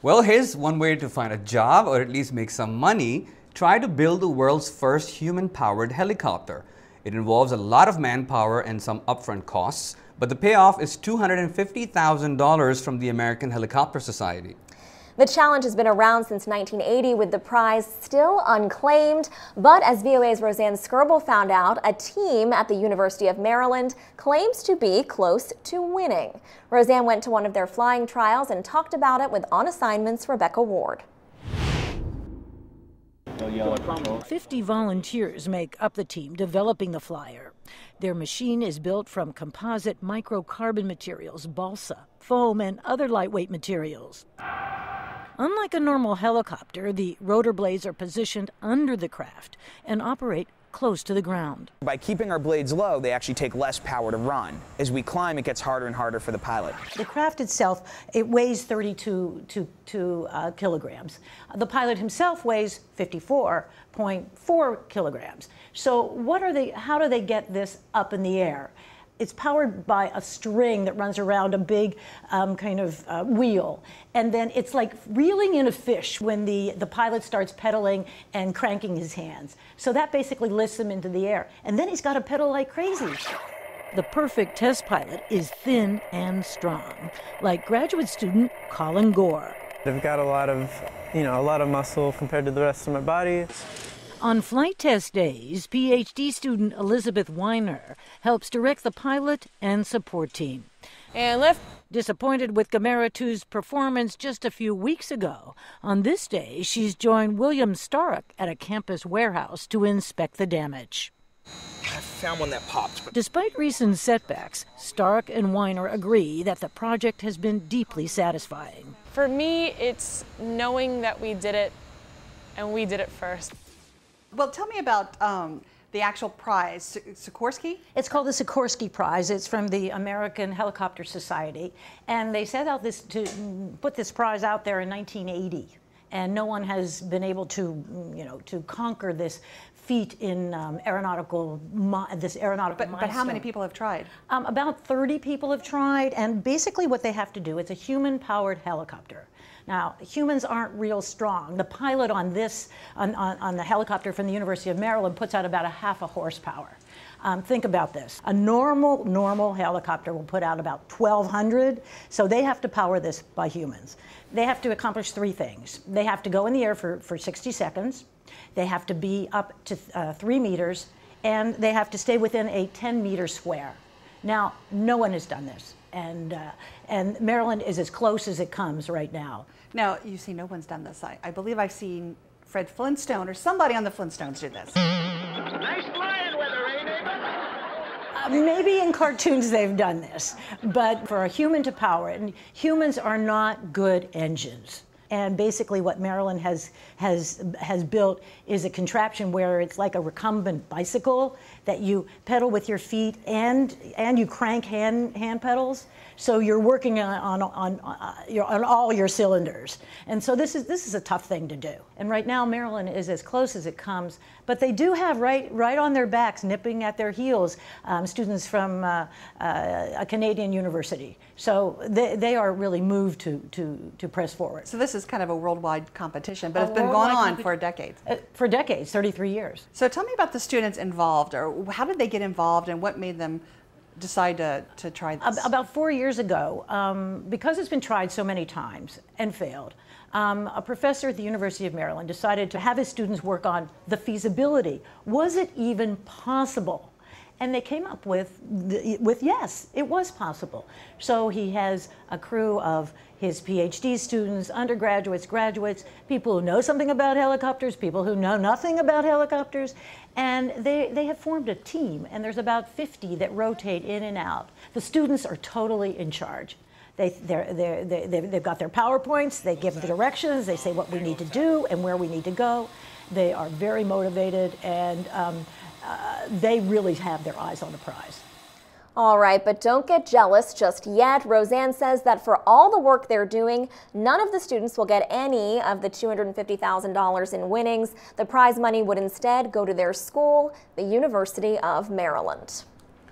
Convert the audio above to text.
Well, here's one way to find a job or at least make some money. Try to build the world's first human-powered helicopter. It involves a lot of manpower and some upfront costs, but the payoff is $250,000 from the American Helicopter Society. The challenge has been around since 1980, with the prize still unclaimed. But as VOA's Roseanne Skirble found out, a team at the University of Maryland claims to be close to winning. Roseanne went to one of their flying trials and talked about it with On Assignment's Rebecca Ward. 50 volunteers make up the team developing the flyer. Their machine is built from composite microcarbon materials, balsa, foam, and other lightweight materials. Unlike a normal helicopter, the rotor blades are positioned under the craft and operate close to the ground. By keeping our blades low, they actually take less power to run. As we climb, it gets harder and harder for the pilot. The craft itself, it weighs 32 kilograms. The pilot himself weighs 54.4 kilograms. So how do they get this up in the air? It's powered by a string that runs around a big wheel. And then it's like reeling in a fish when the pilot starts pedaling and cranking his hands. So that basically lifts him into the air. And then he's got to pedal like crazy. The perfect test pilot is thin and strong, like graduate student Colin Gore. I've got a lot of muscle compared to the rest of my body. On flight test days, PhD student Elizabeth Weiner helps direct the pilot and support team. And lift. Disappointed with Gamera 2's performance just a few weeks ago, on this day she's joined William Stark at a campus warehouse to inspect the damage. I found one that popped. Despite recent setbacks, Stark and Weiner agree that the project has been deeply satisfying. For me, it's knowing that we did it, and we did it first. Well, tell me about the actual prize, Sikorsky? It's called the Sikorsky Prize. It's from the American Helicopter Society. And they set out to put this prize out there in 1980. And no one has been able to conquer this feat in aeronautical milestone. But how many people have tried? About 30 people have tried. And basically what they have to do, it's a human-powered helicopter. Now, humans aren't real strong. The pilot on the helicopter from the University of Maryland puts out about half a horsepower. Think about this. A normal helicopter will put out about 1,200, so they have to power this by humans. They have to accomplish three things. They have to go in the air for 60 seconds, they have to be up to 3 meters, and they have to stay within a 10-meter square. Now, no one has done this. And Maryland is as close as it comes right now. Now, you see no one's done this. I believe I've seen Fred Flintstone or somebody on the Flintstones do this. Nice flying weather, ain't it? Maybe in cartoons they've done this, but for a human to power it, and humans are not good engines. And basically what Maryland has built is a contraption where it's like a recumbent bicycle that you pedal with your feet and you crank hand pedals. So you're working on all your cylinders. And so this is a tough thing to do. And right now Maryland is as close as it comes, but they do have right on their backs, nipping at their heels, students from a Canadian university. So they are really moved to press forward. So this is kind of a worldwide competition, but it's been going on for decades. For decades, 33 years. So tell me about the students involved, or how did they get involved and what made them decide to try this? About 4 years ago, because it's been tried so many times and failed, a professor at the University of Maryland decided to have his students work on the feasibility. Was it even possible? And they came up with yes, it was possible. So he has a crew of his PhD students, undergraduates, graduates, people who know something about helicopters, people who know nothing about helicopters, and they have formed a team, and there's about 50 that rotate in and out. The students are totally in charge. They've got their PowerPoints, they give the directions, they say what we need to do and where we need to go. They are very motivated, and they really have their eyes on the prize. All right, but don't get jealous just yet. Roseanne says that for all the work they're doing, none of the students will get any of the $250,000 in winnings. The prize money would instead go to their school, the University of Maryland.